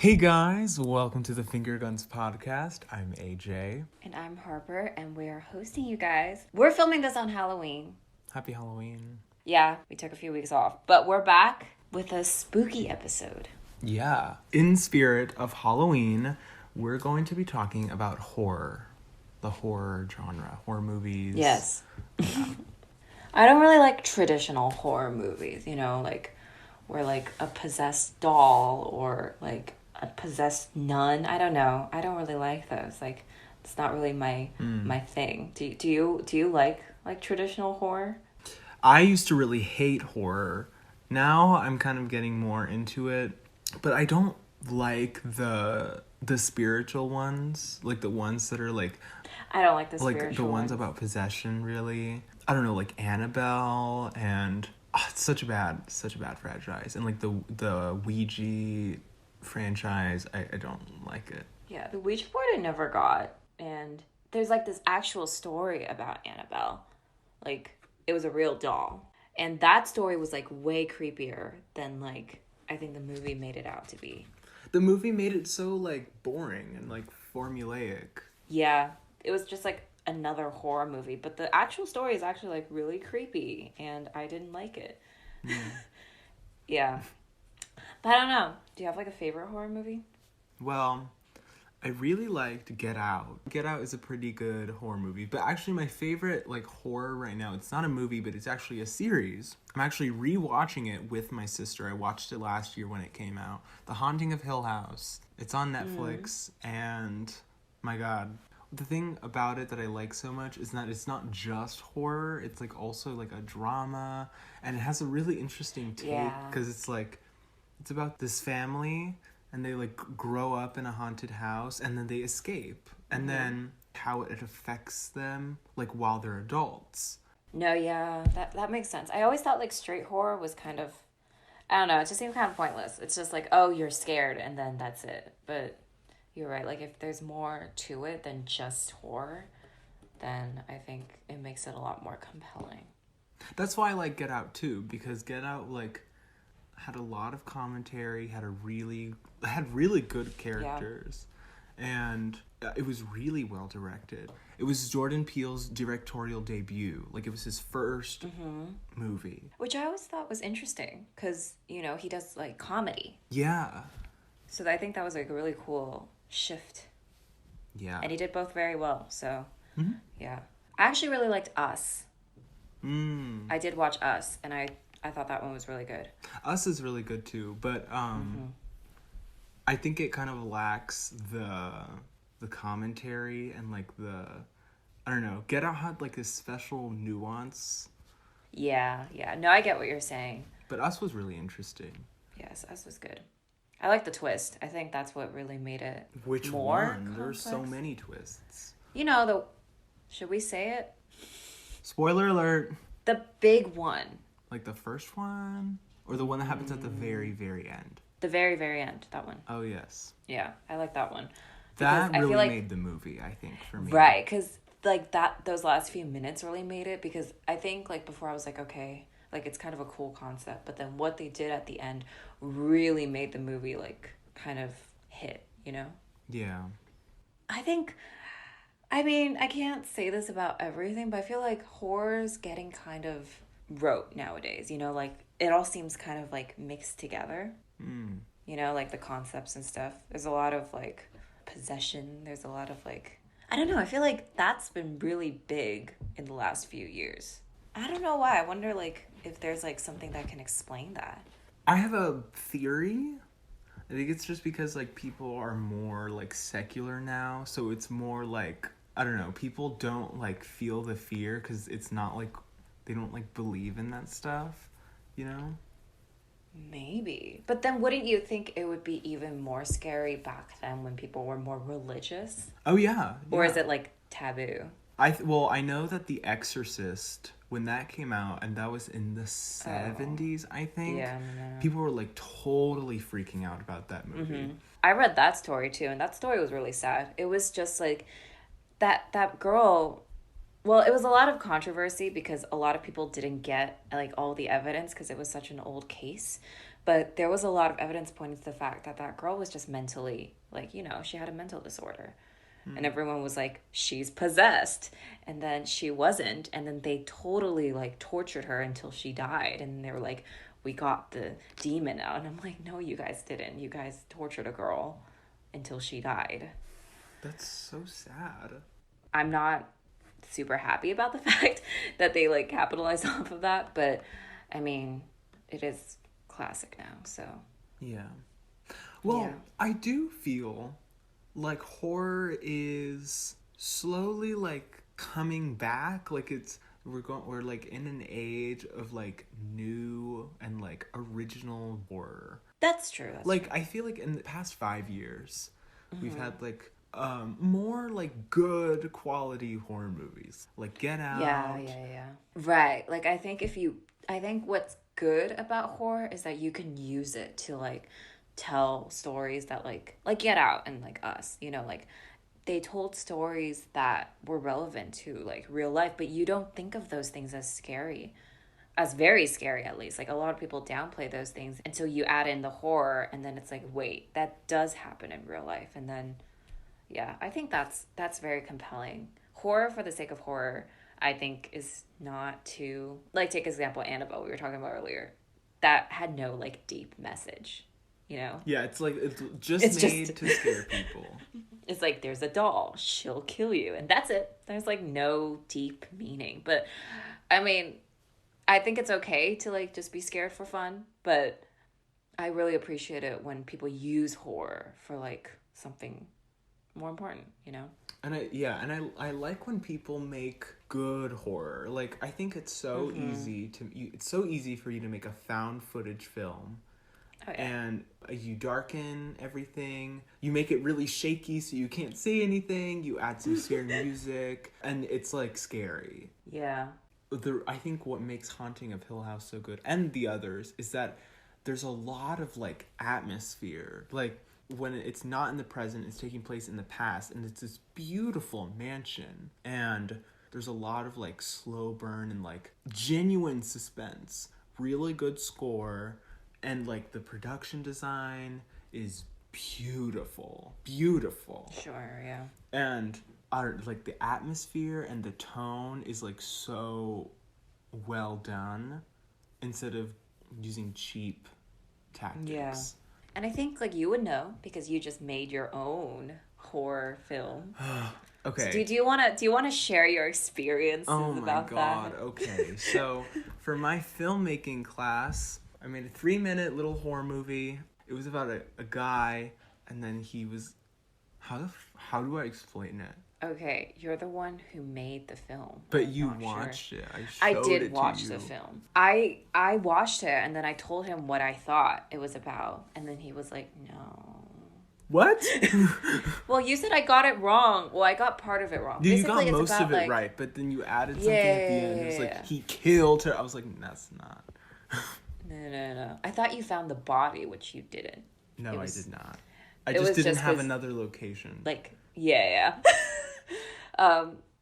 Hey guys, welcome to the Fingerguns podcast. I'm AJ. And I'm Harper, and we are hosting you guys. We're filming this on Halloween. Happy Halloween. Yeah, we took a few weeks off, but we're back with a spooky episode. Yeah. In spirit of Halloween, we're going to be talking about horror. The horror genre, horror movies. Yes. Yeah. I don't really like traditional horror movies, like where like a possessed doll or like a possessed nun. I don't know. I don't really like those. Like it's not really my thing. Do you like traditional horror? I used to really hate horror. Now I'm kind of getting more into it, but I don't like the spiritual ones, like the ones that are like I don't like the spiritual like the ones about possession, really. I don't know, like Annabelle and it's such a bad franchise. And like the Ouija franchise, I don't like it. Yeah, the Ouija board I never got. And there's like this actual story about Annabelle. Like it was a real doll. And that story was like way creepier than like I think the movie made it out to be. The movie made it so like boring and like formulaic. Yeah, it was just like another horror movie, but the actual story is actually like really creepy and I didn't like it. Yeah. But I don't know. Do you have like a favorite horror movie? Well, I really liked Get Out. Get Out is a pretty good horror movie, but actually my favorite like horror right now, it's not a movie, but it's actually a series. I'm actually rewatching it with my sister. I watched it last year when it came out. The Haunting of Hill House. It's on Netflix and my God, the thing about it that I like so much is that it's not just horror, it's like also like a drama, and it has a really interesting take because it's like it's about this family and they like grow up in a haunted house and then they escape and then how it affects them like while they're adults. No, yeah, that makes sense. I always thought like straight horror was kind of, I don't know, it just seemed kind of pointless. It's just like, oh, you're scared and then that's it. But you're right, like if there's more to it than just horror, then I think it makes it a lot more compelling. That's why I like Get Out too, because Get Out like had a lot of commentary, had really good characters, and it was really well directed. It was Jordan Peele's directorial debut. Like it was his first movie. Which I always thought was interesting because, he does like comedy. Yeah. So I think that was like a really cool shift. Yeah. And he did both very well. So, yeah. I actually really liked Us. I did watch Us, and I thought that one was really good. Us is really good too, but I think it kind of lacks the commentary and like I don't know. Get Out had like this special nuance. Yeah. No, I get what you're saying. But Us was really interesting. Yes, Us was good. I like the twist. I think that's what really made it Which more one? complex. There's so many twists. Should we say it? Spoiler alert. The big one. Like the first one? Or the one that happens at the very, very end? The very, very end. That one. Oh, yes. Yeah, I like that one. That really made the movie, I think, for me. Right, because like those last few minutes really made it, because I think like before I was like, okay, like it's kind of a cool concept, but then what they did at the end really made the movie like kind of hit, Yeah. I mean, I can't say this about everything, but I feel like horror's getting kind of rote nowadays, like it all seems kind of like mixed together. Like the concepts and stuff. There's a lot of like possession. There's a lot of like, I don't know, I feel like that's been really big in the last few years. I don't know why. I wonder like if there's like something that can explain that. I have a theory. I think it's just because like people are more like secular now, so it's more like, I don't know, people don't like feel the fear because it's not like they don't like believe in that stuff, Maybe. But then wouldn't you think it would be even more scary back then when people were more religious? Oh yeah. Or is it like taboo? I know that The Exorcist, when that came out, and that was in the 70s, I think. Yeah, no. People were like totally freaking out about that movie. I read that story too, and that story was really sad. It was just like that girl. Well, it was a lot of controversy because a lot of people didn't get like all the evidence because it was such an old case. But there was a lot of evidence pointing to the fact that that girl was just mentally, like, you know, she had a mental disorder. And everyone was like, she's possessed. And then she wasn't. And then they totally like tortured her until she died. And they were like, we got the demon out. And I'm like, no, you guys didn't. You guys tortured a girl until she died. That's so sad. I'm not super happy about the fact that they like capitalized off of that. But I mean, it is classic now. So, Yeah. Well, yeah. I do feel like horror is slowly like coming back. Like we're like in an age of like new and like original horror. That's true. That's Like true. I feel like in the past 5 years, we've had like more like good quality horror movies, like Get Out. Yeah. Right. Like I think what's good about horror is that you can use it to like tell stories that like Get Out and like Us, you know, like they told stories that were relevant to like real life, but you don't think of those things as scary, as very scary at least. Like a lot of people downplay those things until you add in the horror, and then it's like, wait, that does happen in real life. And then yeah, I think that's very compelling. Horror for the sake of horror, I think, is not too, like, take example Annabelle we were talking about earlier. That had no like deep message, you know? Yeah, it's like it's just It's made just to scare people. it's like there's a doll, she'll kill you, and that's it. There's like no deep meaning. But I mean, I think it's okay to like just be scared for fun, but I really appreciate it when people use horror for like something more important, you know? And I like when people make good horror. Like I think it's so it's so easy for you to make a found footage film. Oh, yeah. And you darken everything. You make it really shaky so you can't see anything. You add some scary music, and it's like scary. Yeah. I think what makes Haunting of Hill House so good, and the others, is that there's a lot of like atmosphere. Like when it's not in the present, it's taking place in the past, and it's this beautiful mansion, and there's a lot of like slow burn and like genuine suspense. Really good score, and like the production design is beautiful. Sure, yeah. And like the atmosphere and the tone is like so well done instead of using cheap tactics. Yeah. And I think like you would know because you just made your own horror film. Okay. So do you want to share your experiences Oh my about god. that? Okay. So for my filmmaking class, I made a 3-minute little horror movie. It was about a guy, and then he was how do I explain it? Okay, you're the one who made the film. But I'm you not watched sure. it. I showed did it to watch you. the film. I watched it and then I told him what I thought it was about, and then he was like, "No." What? Well, you said I got it wrong. Well, I got part of it wrong. You got Basically, it's most about, of it like, right, but then you added something at the end. It was Yeah. like he killed her. I was like, that's not. No. I thought you found the body, which you didn't. No, It was- I did not. I it just was didn't just have 'cause- another location. Like, yeah.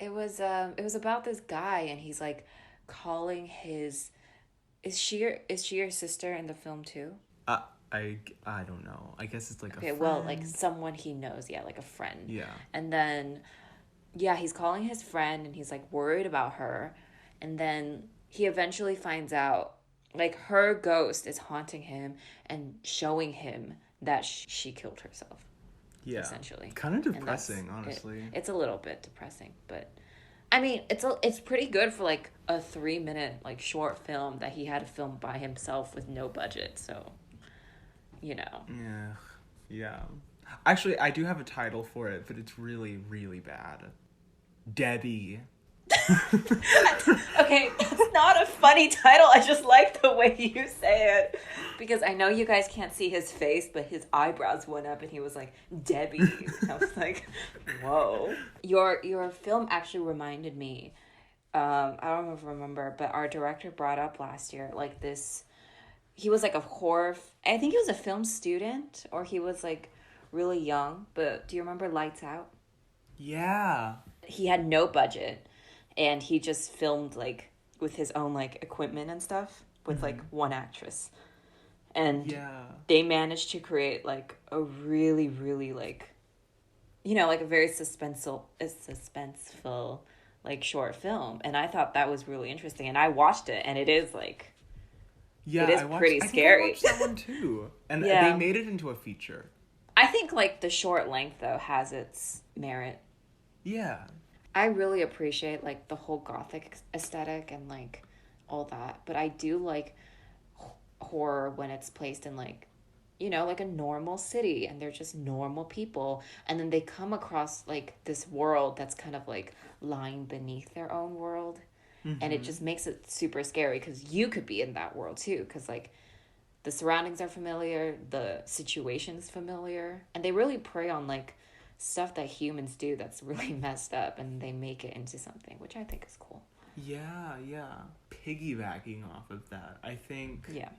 It was about this guy, and he's like calling his. Is she your sister in the film too? I don't know. I guess it's like Okay, a well, like friend. someone he knows, yeah, like a friend. Yeah. And then, yeah, he's calling his friend, and he's like worried about her, and then he eventually finds out, like her ghost is haunting him and showing him that she killed herself. Yeah. Essentially. Kind of And depressing, that's- honestly. it's a little bit depressing, but I mean, it's pretty good for like a 3-minute like short film that he had to film by himself with no budget. So, you know. Yeah. Yeah. Actually, I do have a title for it, but it's really, really bad. Debbie. Okay, that's not a funny title. I just like the way you say it. Because I know you guys can't see his face, but his eyebrows went up and he was like, Debbie. I was like, whoa. Your film actually reminded me, I don't remember, but our director brought up last year, like this, he was like a horror, I think he was a film student, or he was like really young, but do you remember Lights Out? Yeah. He had no budget, and he just filmed like with his own like equipment and stuff with like one actress, And Yeah. they managed to create like a really, really like, you know, like a very suspenseful like short film. And I thought that was really interesting. And I watched it, and it is like, it Yeah, is pretty I think I scary. watched that one too. And they Yeah. made it into a feature. I think like the short length though has its merit. Yeah. I really appreciate like the whole gothic aesthetic and like all that, but I do like horror when it's placed in like, you know, like a normal city, and they're just normal people, and then they come across like this world that's kind of like lying beneath their own world, and it Mm-hmm. just makes it super scary because you could be in that world too, because like the surroundings are familiar, the situation's familiar, and they really prey on like stuff that humans do that's really messed up, and they make it into something, which I think is cool. Yeah, yeah. Piggybacking off of that, I think Yeah.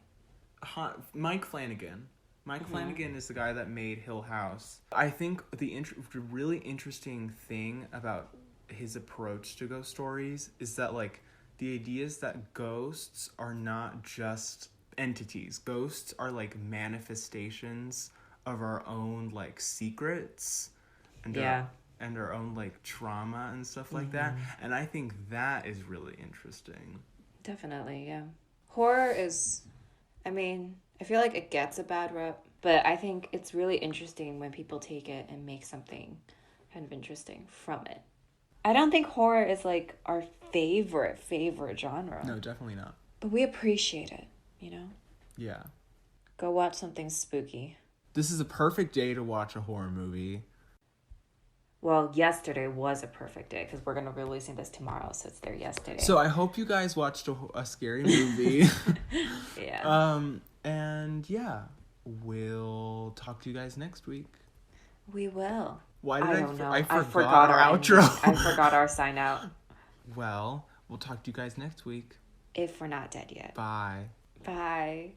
Mike Flanagan. Mike Mm-hmm. Flanagan is the guy that made Hill House. I think the really interesting thing about his approach to ghost stories is that like the idea is that ghosts are not just entities. Ghosts are like manifestations of our own like secrets and Yeah. our own like trauma and stuff like that. And I think that is really interesting. Definitely, yeah. Horror is, I mean, I feel like it gets a bad rep, but I think it's really interesting when people take it and make something kind of interesting from it. I don't think horror is like our favorite genre, No, definitely not. but we appreciate it, you know? Yeah. Go watch something spooky. This is a perfect day to watch a horror movie. Well, yesterday was a perfect day because we're going to be releasing this tomorrow, so it's there yesterday. So I hope you guys watched a scary movie. Yeah. And yeah, we'll talk to you guys next week. We will. Why did I don't know. I forgot our ending. outro. I forgot our sign out. Well, we'll talk to you guys next week. If we're not dead yet. Bye. Bye.